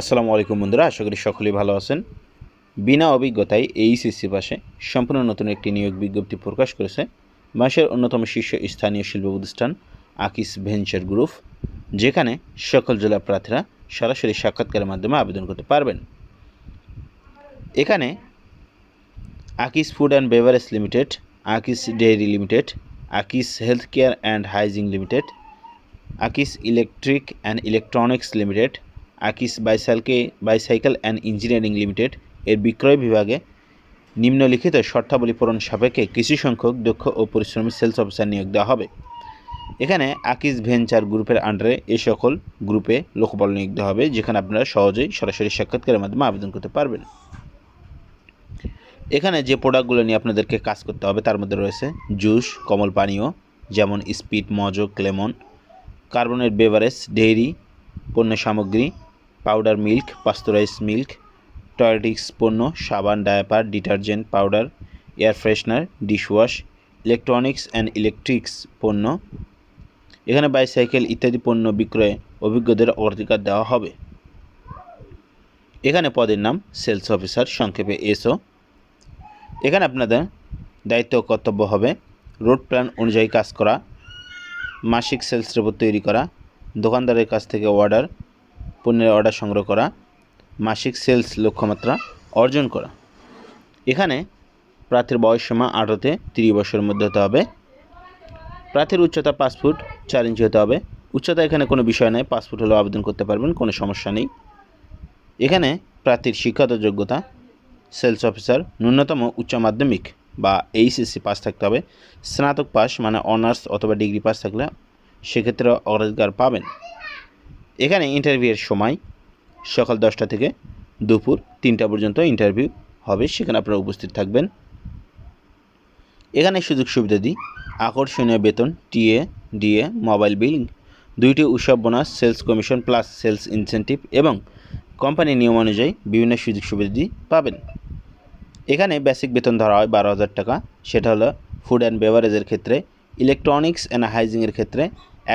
আসসালামু আলাইকুম বন্ধুরা, আশা করি সকলেই ভালো আছেন। বিনা অভিজ্ঞতায় এইচএসসি পাশে সম্পূর্ণ নতুন একটি নিয়োগ বিজ্ঞপ্তি প্রকাশ করেছে বাংলাদেশের অন্যতম শীর্ষ স্থানীয় শিল্প প্রতিষ্ঠান আকিস ভেঞ্চার গ্রুপ, যেখানে সকল জেলা প্রার্থীরা সরাসরি সাক্ষাৎকারের মাধ্যমে আবেদন করতে পারবেন। এখানে আকিস ফুড অ্যান্ড বেভারেজ লিমিটেড, আকিস ডেইরি লিমিটেড, আকিস health care and hygiene limited, আকিস ইলেকট্রিক অ্যান্ড ইলেকট্রনিক্স লিমিটেড, আকিস বাইসাইকেল অ্যান্ড ইঞ্জিনিয়ারিং লিমিটেড এর বিক্রয় বিভাগে নিম্নলিখিত শর্তাবলী পূরণ সাপেক্ষে কিছু সংখ্যক দক্ষ ও পরিশ্রমী সেলস অফিসার নিয়োগ দেওয়া হবে। এখানে আকিস ভেঞ্চার গ্রুপের আন্ডারে এই সকল গ্রুপে লোকবল নিয়োগ দেওয়া হবে, যেখানে আপনারা সহজেই সরাসরি সাক্ষাৎকারের মাধ্যমে আবেদন করতে পারবেন। এখানে যে প্রোডাক্টগুলো নিয়ে আপনাদেরকে কাজ করতে হবে তার মধ্যে রয়েছে জুস, কোমল পানীয় যেমন speed, মজো, lemon, carbonate beverage, dairy পণ্য সামগ্রী, পাউডার মিল্ক, পাস্তুরাইজ মিল্ক, টয়লেটিক্স পণ্য, সাবান, diaper, detergent powder, air freshener, dishwash, electronics and electrics পণ্য। এখানে বাইসাইকেল ইত্যাদি পণ্য বিক্রয়ে অভিজ্ঞদের অগ্রাধিকার দেওয়া হবে। এখানে পদের নাম সেলস অফিসার, সংক্ষেপে এসও। এখানে আপনাদের দায়িত্ব কর্তব্য হবে রোড প্ল্যান অনুযায়ী কাজ করা, মাসিক সেলস রিপোর্ট তৈরি করা, দোকানদারের কাছ থেকে পণ্যের অর্ডার সংগ্রহ করা, মাসিক সেলস লক্ষ্যমাত্রা অর্জন করা। এখানে প্রার্থীর বয়সসীমা 18 থেকে 30 বছরের মধ্যে হতে হবে। প্রার্থীর উচ্চতা 5 ফুট 4 ইঞ্চি হতে হবে। উচ্চতা এখানে কোনো বিষয় নেই, 5 ফুট হলেও আবেদন করতে পারবেন, কোনো সমস্যা নেই। এখানে প্রার্থীর শিক্ষাগত যোগ্যতা সেলস অফিসার ন্যূনতম উচ্চ মাধ্যমিক বা এইচএসসি পাস থাকতে হবে। স্নাতক পাস মানে অনার্স অথবা ডিগ্রি পাস থাকলে সেক্ষেত্রে অগ্রাধিকার পাবেন। এখানে ইন্টারভিউয়ের সময় সকাল 10টা থেকে দুপুর 3টা পর্যন্ত ইন্টারভিউ হবে, সেখানে আপনারা উপস্থিত থাকবেন। এখানে সুযোগ সুবিধা দিই আকর্ষণীয় বেতন, টিএ, ডিএ, মোবাইল বিল, 2টি উৎসব bonus, sales commission plus sales incentive এবং কোম্পানির নিয়ম অনুযায়ী বিভিন্ন সুযোগ সুবিধা পাবেন। এখানে বেসিক বেতন ধরা হয় 12,000 টাকা, সেটা হলো ফুড অ্যান্ড বেভারেজের ক্ষেত্রে। ইলেকট্রনিক্স অ্যান্ড হাইজিনের ক্ষেত্রে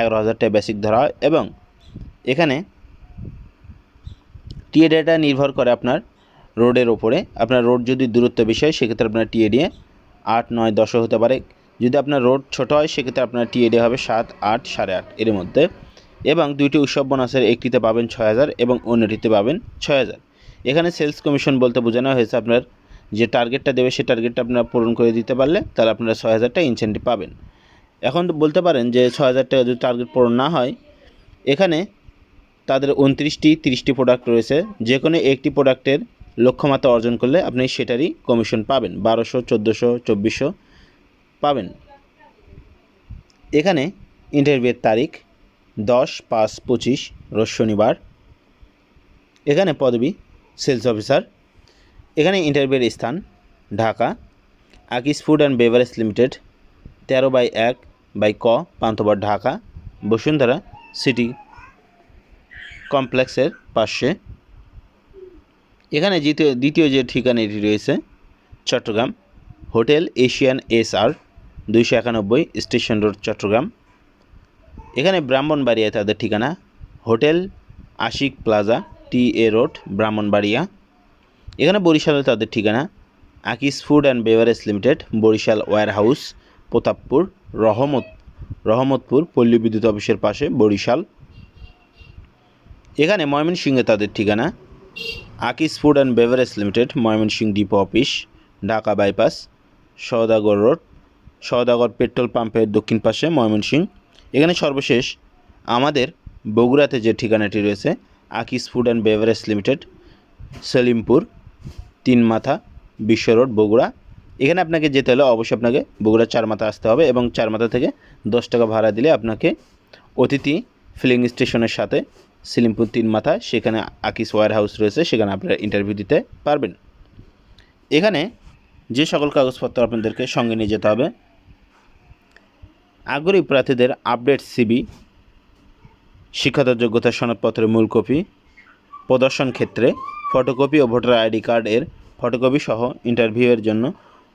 11,000 টাকা বেসিক ধরা হয় এবং এখানে টিএ ডেটা নির্ভর করে আপনার রোডের ওপরে। আপনার রোড যদি দূরত্ব বেশি হয় সেক্ষেত্রে আপনার টিএ ডি 8, 9, 10 হতে পারে। যদি আপনার রোড ছোট হয় সেক্ষেত্রে আপনার টিএ ডি হবে 7, 8, 8.5 এর মধ্যে। এবং 2টি উৎসব বোনাসের একটিতে পাবেন 6,000 এবং অন্যটিতে পাবেন 6,000। এখানে সেলস কমিশন বলতে বোঝানো হয়েছে আপনার যে টার্গেটটা দেবে সেই টার্গেটটা আপনারা পূরণ করে দিতে পারলে তাহলে আপনারা 6,000 টাকা ইনসেন্টিভ পাবেন। এখন বলতে পারেন যে 6,000 টাকা যদি টার্গেট পূরণ না হয়, এখানে তাদের 29টি 30টি প্রোডাক্ট রয়েছে, যে কোনো একটি প্রোডাক্টের লক্ষ্যমাত্রা অর্জন করলে আপনি সেটারই কমিশন পাবেন, 1200, 1400, 2400 পাবেন। এখানে ইন্টারভিউয়ের তারিখ 10/5/25 রোজ শনিবার। এখানে পদবি সেলস অফিসার। এখানে ইন্টারভিউয়ের স্থান Dhaka, Akij food and beverage limited, 13/1/ক পান্থপথ, ঢাকা, বসুন্ধরা সিটি কমপ্লেক্সের পাশে। এখানে দ্বিতীয় যে ঠিকানাটি রয়েছে Chittagong, hotel Asian SR 291 station road, Chittagong. এখানে ব্রাহ্মণবাড়িয়ায় তাদের ঠিকানা, hotel Ashik plaza, TA road, Brahmanbaria. এখানে বরিশালে তাদের ঠিকানা, Akij food and beverage limited, Barishal warehouse, Pratappur, Rahmatpur পল্লী বিদ্যুৎ অফিসের পাশে, বরিশাল। এখানে ময়মনসিংহে তাদের ঠিকানা, Akij food and beverage limited, Mymensingh depot office, Dhaka bypass, Saudagar road, Saudagar petrol পাম্পের দক্ষিণ পাশে, ময়মনসিংহ। এখানে সর্বশেষ আমাদের বগুড়াতে যে ঠিকানাটি রয়েছে, আকিস food and beverage limited, Selimpur 3 মাথা, বিশ্ব রোড, বগুড়া। এখানে আপনাকে যেতে হলে অবশ্যই আপনাকে বগুড়া 4 মাথা আসতে হবে এবং 4 মাথা থেকে 10 টাকা ভাড়া দিলে আপনাকে অতিথি ফিলিং স্টেশনের সাথে সেলিমপুর 3 মাথা, সেখানে আকিস ওয়্যার হাউস রয়েছে, সেখানে আপনারা ইন্টারভিউ দিতে পারবেন। এখানে যে সকল কাগজপত্র আপনাদেরকে সঙ্গে নিয়ে যেতে হবে, আগ্রহী প্রার্থীদের আপডেট CV, শিক্ষাগত যোগ্যতা সনদপত্রের মূল কপি, প্রদর্শন ক্ষেত্রে ফটোকপি ও ভোটার ID কার্ডের ফটোকপি সহ ইন্টারভিউয়ের জন্য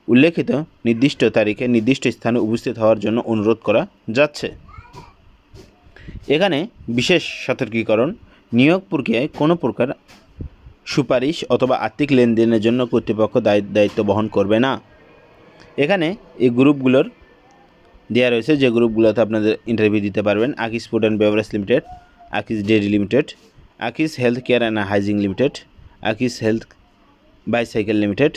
উল্লেখিত নির্দিষ্ট তারিখে নির্দিষ্ট স্থানে উপস্থিত হওয়ার জন্য অনুরোধ করা যাচ্ছে। এখানে বিশেষ সতর্কীকরণ, নিয়োগ প্রক্রিয়ায় কোনো প্রকার সুপারিশ অথবা আর্থিক লেনদেনের জন্য কর্তৃপক্ষ দায়িত্ব বহন করবে না। এখানে এই গ্রুপগুলোর দেওয়া রয়েছে যে গ্রুপগুলোতে আপনাদের ইন্টারভিউ দিতে পারবেন। আকিস ফুড অ্যান্ড বেভারেজ লিমিটেড, আকিস ডেইরি লিমিটেড, আকিস health care and hygiene limited, আকিস হেলথ বাইসাইকেল লিমিটেড,